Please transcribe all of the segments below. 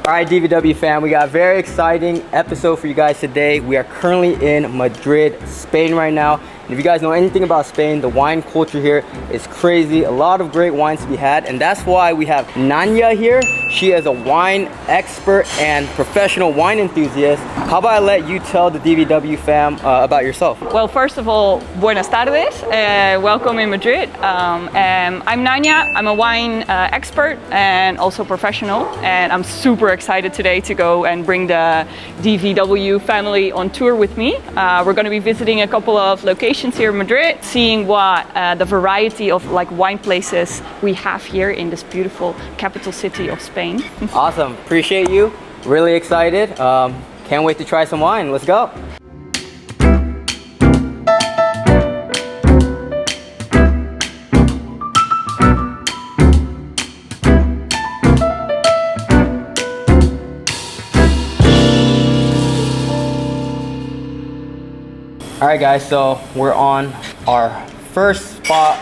All right, DVW fam, we got a very exciting episode for you guys today. We are currently in Madrid, Spain right now. And if you guys know anything about Spain, the wine culture here is crazy. A lot of great wines to be had. And that's why we have Nanja here. She is a wine expert and professional wine enthusiast. How about I let you tell the DVW fam about yourself? Well, first of all, buenas tardes. Welcome in Madrid. I'm Nanja. I'm a wine expert and also professional. And I'm super excited today to go and bring the DVW family on tour with me. We're going to be visiting a couple of locations here in Madrid, seeing what the variety of wine places we have here in this beautiful capital city of Spain. Awesome, appreciate you. Really excited. Can't wait to try some wine. Let's go. All right, guys, so we're on our first spot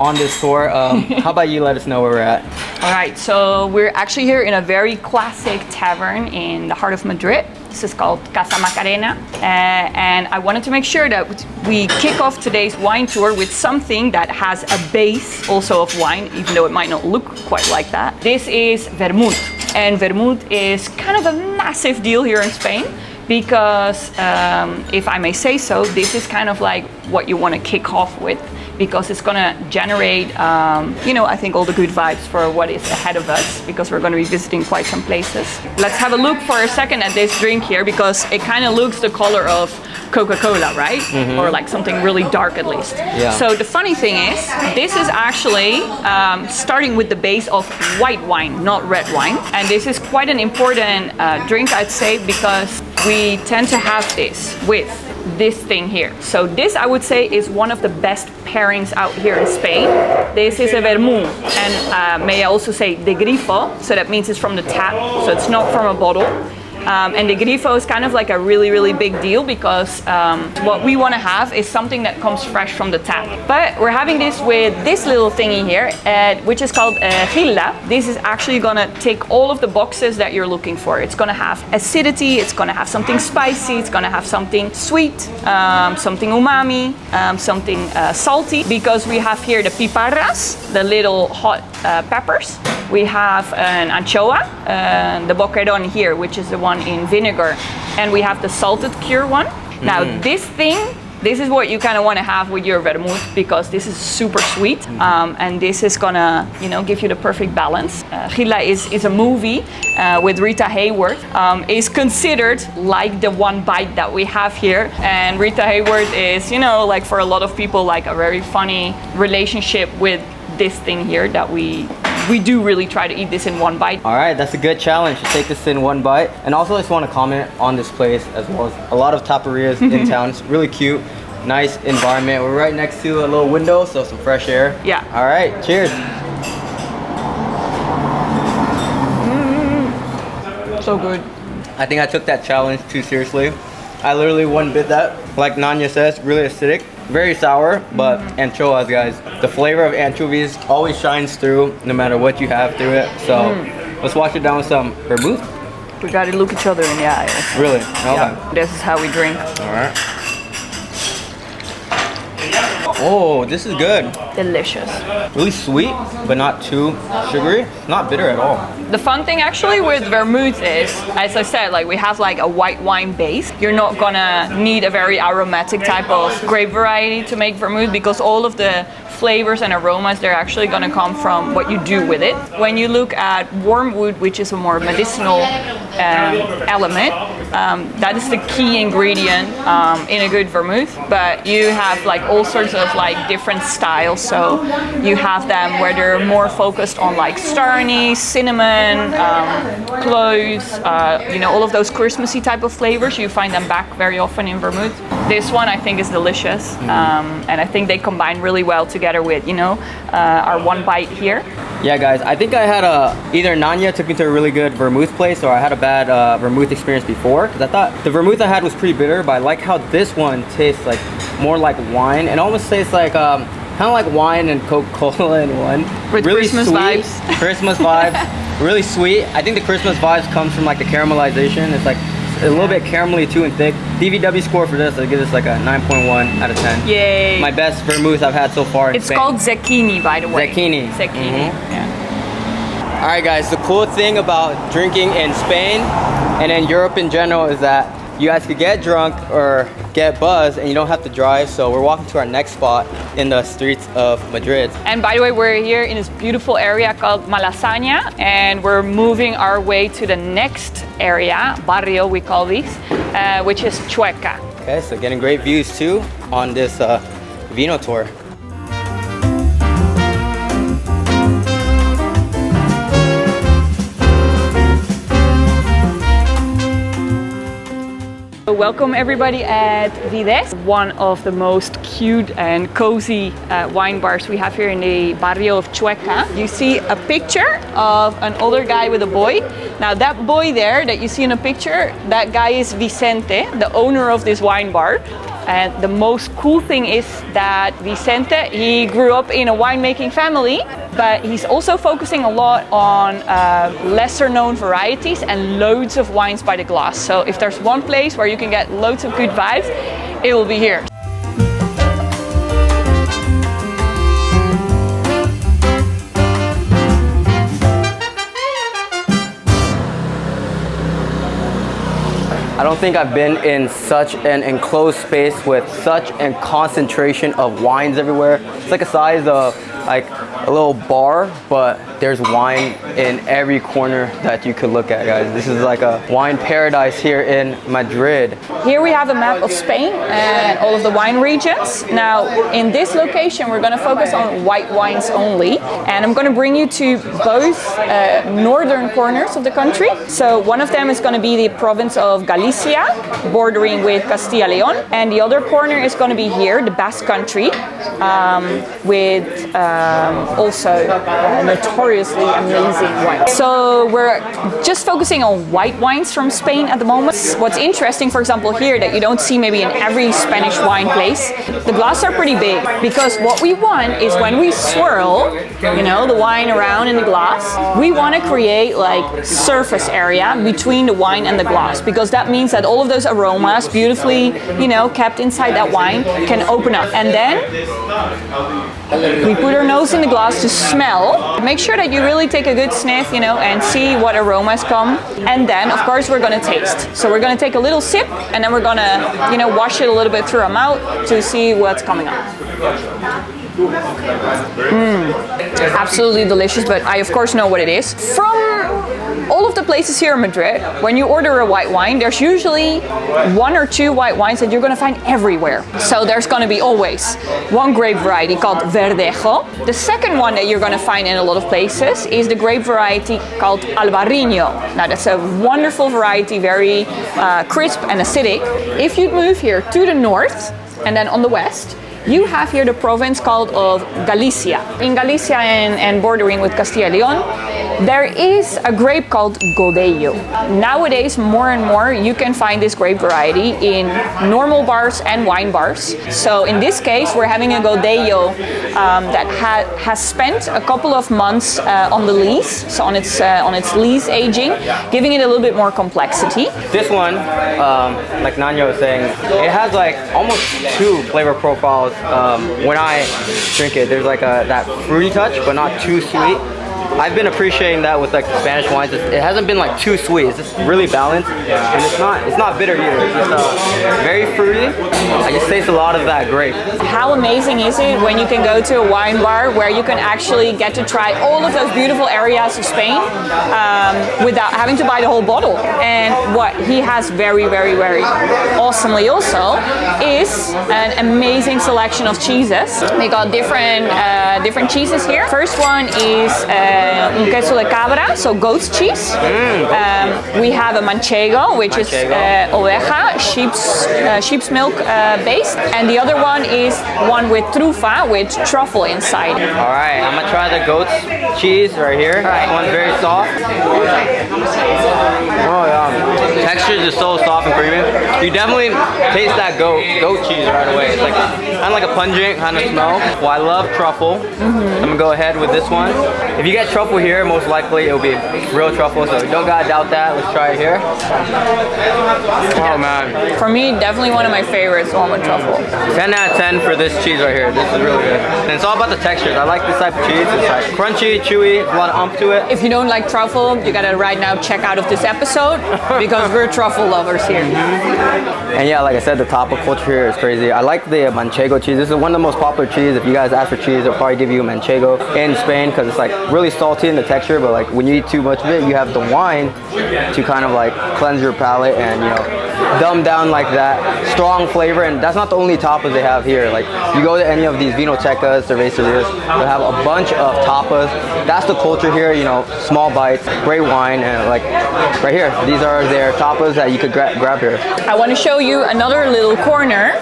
on this tour. How about you let us know where we're at? All right, so we're actually here in a very classic tavern in the heart of Madrid. This is called Kasa Marara, and I wanted to make sure that we kick off today's wine tour with something that has a base also of wine, even though it might not look quite like that. This is vermouth, and vermouth is kind of a massive deal here in Spain. Because if I may say so, this is kind of like what you want to kick off with, because it's going to generate, I think all the good vibes for what is ahead of us, because we're going to be visiting quite some places. Let's have a look for a second at this drink here, because it kind of looks the color of Coca-Cola, right? Mm-hmm. Or like something really dark at least. Yeah. So the funny thing is, this is actually starting with the base of white wine, not red wine. And this is quite an important drink, I'd say, because we tend to have this with this thing here. So this, I would say, is one of the best pairings out here in Spain. This is a vermouth, and may I also say de grifo, so that means it's from the tap, so it's not from a bottle. And the grifo is kind of like a really, really big deal, because what we want to have is something that comes fresh from the tap. But we're having this with this little thingy here, which is called gila. This is actually going to tick all of the boxes that you're looking for. It's going to have acidity, it's going to have something spicy, it's going to have something sweet, something umami, something salty, because we have here the piparras, the little hot peppers. We have an anchoa, the boqueron here, which is the one in vinegar, and we have the salted cure one. Now this is what you kind of want to have with your vermouth, because this is super sweet, and this is gonna, give you the perfect balance. Gila is a movie with Rita Hayworth. Is considered like the one bite that we have here, and Rita Hayworth is, like for a lot of people, like a very funny relationship with this thing here, that we do really try to eat this in one bite. All right, that's a good challenge to take this in one bite. And also I just want to comment on this place, as well as a lot of taperias in town. It's really cute, nice environment. We're right next to a little window, so some fresh air. Yeah. All right, cheers. So good. I think I took that challenge too seriously. I literally one bit that, like Nanja says, really acidic. Very sour, but anchoas, guys. The flavor of anchovies always shines through, no matter what you have through it. So let's wash it down with some vermouth. We gotta look each other in the eye. Really? Okay. Yeah. This is how we drink. All right. Oh, this is good. Delicious. Really sweet, but not too sugary. Not bitter at all. The fun thing actually with vermouth is, as I said, we have a white wine base. You're not gonna need a very aromatic type of grape variety to make vermouth, because all of the flavors and aromas, they're actually gonna come from what you do with it. When you look at wormwood, which is a more medicinal element, that is the key ingredient in a good vermouth. But you have all sorts of different styles. So you have them where they're more focused on starny, cinnamon, cloves, all of those Christmassy type of flavors. You find them back very often in vermouth. This one I think is delicious, and I think they combine really well together with our one bite here. Yeah, guys, I think I had either Nanja took me to a really good vermouth place, or I had a bad vermouth experience before, because I thought the vermouth I had was pretty bitter, but I like how this one tastes more like wine. It almost tastes like kind of like wine and Coca-Cola in one. With really Christmas sweet, vibes. Christmas vibes. really sweet. I think the Christmas vibes comes from like the caramelization. It's like a little bit caramelly too and thick. DVW score for this, I give this like a 9.1 out of 10. Yay. My best vermouth I've had so far in Spain. It's called Zecchini, by the way. Zecchini. Zecchini. Yeah. All right, guys, the cool thing about drinking in Spain and in Europe in general is that you guys could get drunk or get buzzed and you don't have to drive. So we're walking to our next spot in the streets of Madrid. And by the way, we're here in this beautiful area called Malasaña, and we're moving our way to the next area, barrio we call these, which is Chueca. Okay, so getting great views too on this vino tour. Welcome everybody at Vides, one of the most cute and cozy wine bars we have here in the barrio of Chueca. You see a picture of an older guy with a boy. Now that boy there that you see in a picture, that guy is Vicente, the owner of this wine bar. And the most cool thing is that Vicente, he grew up in a winemaking family, but he's also focusing a lot on lesser known varieties and loads of wines by the glass. So if there's one place where you can get loads of good vibes, it will be here. I don't think I've been in such an enclosed space with such a concentration of wines everywhere. It's like a size of like a little bar, but there's wine in every corner that you could look at, guys. This is like a wine paradise here in Madrid. Here we have a map of Spain and all of the wine regions. Now, in this location, we're gonna focus on white wines only. And I'm gonna bring you to both northern corners of the country. So one of them is gonna be the province of Galicia, bordering with Castilla y León. And the other corner is gonna be here, the Basque country, with also notoriously amazing wine. So we're just focusing on white wines from Spain at the moment. What's interesting, for example, here that you don't see maybe in every Spanish wine place, the glasses are pretty big, because what we want is when we swirl, you know, the wine around in the glass, we want to create like surface area between the wine and the glass, because that means that all of those aromas beautifully, you know, kept inside that wine can open up. And then we put our nose in the glass to smell. Make sure that you really take a good sniff, you know, and see what aromas come. And then, of course, we're gonna taste. So we're gonna take a little sip, and then we're gonna, you know, wash it a little bit through our mouth to see what's coming up. Absolutely delicious, but I of course know what it is. From all of the places here in Madrid, when you order a white wine, there's usually one or two white wines that you're gonna find everywhere. So there's gonna be always one grape variety called Verdejo. The second one that you're gonna find in a lot of places is the grape variety called Albarino. Now that's a wonderful variety, very crisp and acidic. If you move here to the north and then on the west, you have here the province called of Galicia. In Galicia and bordering with Castilla y León, there is a grape called Godello. Nowadays, more and more, you can find this grape variety in normal bars and wine bars. So in this case, we're having a Godello that has spent a couple of months on the lees, so on its lees aging, giving it a little bit more complexity. This one, like Nanja was saying, it has like almost two flavor profiles. When I drink it, there's like that fruity touch, but not too sweet. I've been appreciating that with like the Spanish wines. It hasn't been like too sweet. It's just really balanced, and it's not bitter either. It's just very fruity. I just taste a lot of that grape. How amazing is it when you can go to a wine bar where you can actually get to try all of those beautiful areas of Spain without having to buy the whole bottle? And what he has very, very, very awesomely also is an amazing selection of cheeses. They got different cheeses here. First one is un queso de cabra, so goat's cheese. We have a manchego, which is oveja, sheep's milk based, and the other one is one with trufa, with truffle inside. All right, I'm gonna try the goat's cheese right here. All right. This one's very soft. Oh yeah, textures is so soft and creamy. You definitely taste that goat cheese right away. It's like kind of like a pungent kind of smell. Well, I love truffle. I'm gonna go ahead with this one. If you get truffle here, most likely it'll be real truffle, so you don't gotta doubt that. Let's try it here. Oh man. For me, definitely one of my favorites, the one with truffle. 10 out of 10 for this cheese right here. This is really good. And it's all about the textures. I like this type of cheese. It's like crunchy, chewy, a lot of umph to it. If you don't like truffle, you gotta right now check out of this episode because we're truffle lovers here. And yeah, like I said, the tapa culture here is crazy. I like the manchego cheese. This is one of the most popular cheese. If you guys ask for cheese, they'll probably give you manchego in Spain because it's like really salty in the texture, but like when you eat too much of it, you have the wine to kind of like cleanse your palate and, you know, dumb down like that strong flavor. And that's not the only tapas they have here. Like you go to any of these vinotecas, cervecerias, they'll have a bunch of tapas. That's the culture here, you know, small bites, great wine, and like right here, these are their tapas that you could grab here. I want to show you another little corner.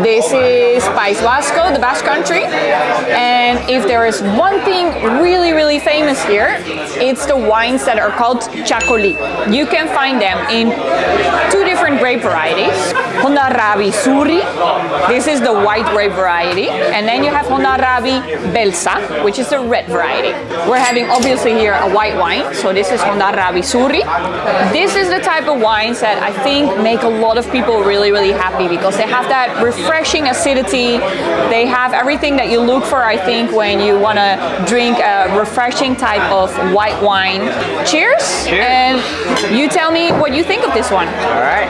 This is País Vasco, the Basque country. And if there is one thing really, really famous here, it's the wines that are called Chacolí. You can find them in two different grape varieties. Hondarrabi Suri, this is the white grape variety. And then you have Hondarrabi Belsa, which is the red variety. We're having obviously here a white wine, so this is Hondarrabi Suri. This is the type of wines that I think make a lot of people really, really happy because they have that refreshing acidity. They have everything that you look for, I think, when you want to drink a refreshing type of white wine. Cheers. Cheers. And you tell me what you think of this one. All right.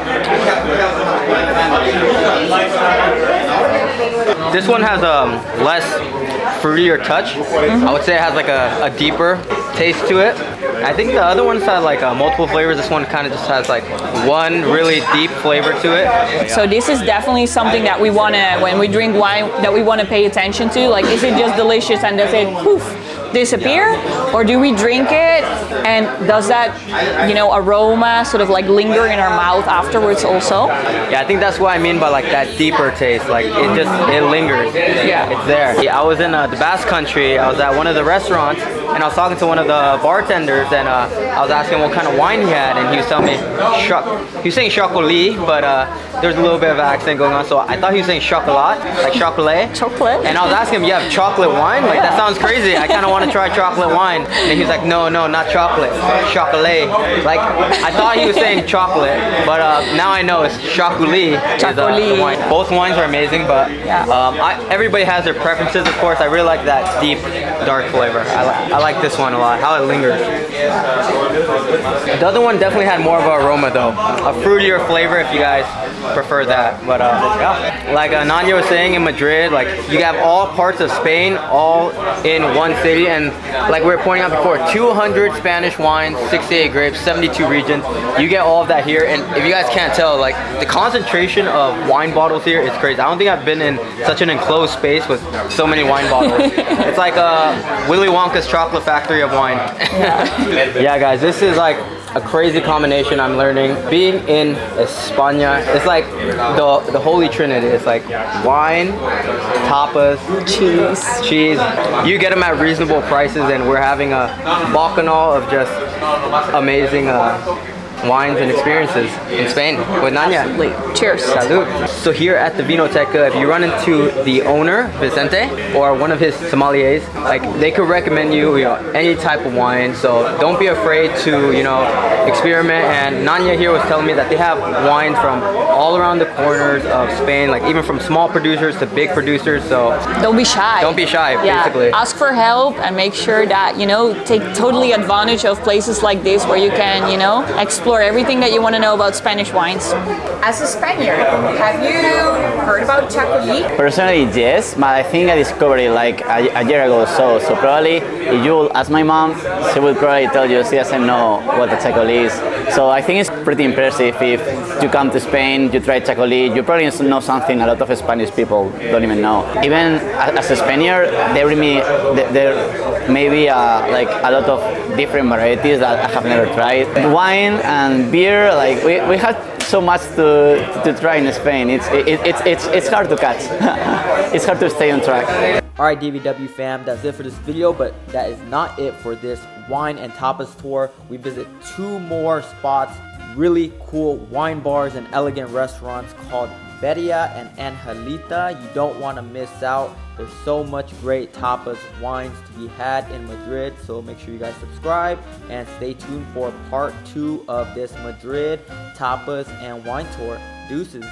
This one has a less fruitier touch. I would say it has like a deeper taste to it. I think the other ones have like multiple flavors. This one kind of just has like one really deep flavor to it. So this is definitely something that we want to, when we drink wine, that we want to pay attention to. Like, is it just delicious and does it poof disappear, or do we drink it and does that, you know, aroma sort of like linger in our mouth afterwards also? Yeah, I think that's what I mean by like that deeper taste. Like it lingers. Yeah, it's there. Yeah, I was in the Basque country. I was at one of the restaurants and I was talking to one of the bartenders and I was asking what kind of wine he had, and he was telling me he was saying chocolat, but there's a little bit of accent going on, so I thought he was saying chocolat, like chocolate. Chocolate. And I was asking him, you have chocolate wine? Like that sounds crazy. I kind of want to try chocolate wine. And he was like, no, not chocolate, chocolate. Like I thought he was saying chocolate, but now I know it's chocolat. Chocolat. Wine. Both wines are amazing, but everybody has their preferences. Of course, I really like that deep, dark flavor. I like this one a lot. How it lingers. The other one definitely had more of an aroma though, a fruitier flavor if you guys prefer that. But yeah, like Nanja was saying, in Madrid, like you have all parts of Spain all in one city, and like we were pointing out before, 200 Spanish wines, 68 grapes, 72 regions. You get all of that here, and if you guys can't tell, like the concentration of wine bottles here is crazy. I don't think I've been in such an enclosed space with so many wine bottles. It's like Willy Wonka's chocolate factory of wine. Yeah, guys, this is like a crazy combination I'm learning. Being in España, it's like the holy trinity. It's like wine, tapas, cheese. You get them at reasonable prices, and we're having a bacchanal of just amazing wines and experiences in Spain with Nanja. Cheers. Salud. So here at the Vinoteca, if you run into the owner, Vicente, or one of his sommeliers, like they could recommend you, any type of wine. So don't be afraid to, experiment. And Nanja here was telling me that they have wines from all around the corners of Spain, like even from small producers to big producers. So don't be shy. Don't be shy, basically. Ask for help and make sure that, take totally advantage of places like this where you can, explore everything that you want to know about Spanish wines. As a Spaniard, have you heard about Chacolí? Personally, yes, but I think I discovered it like a year ago or so. So probably, if you will ask my mom, she would probably tell you she doesn't know what the Chacolí is. So I think it's pretty impressive if you come to Spain, you try Chacolí, you probably know something a lot of Spanish people don't even know. Even as a Spaniard, there may be like a lot of different varieties that I have never tried. Wine and beer, like we have so much to try in Spain. It's hard to catch. It's hard to stay on track. Alright, DVW fam, that's it for this video, but that is not it for this wine and tapas tour. We visit 2 more spots really cool wine bars and elegant restaurants called Beria and Angelita. You don't want to miss out. There's so much great tapas wines to be had in Madrid, so make sure you guys subscribe and stay tuned for part 2 of this Madrid tapas and wine tour. Deuces.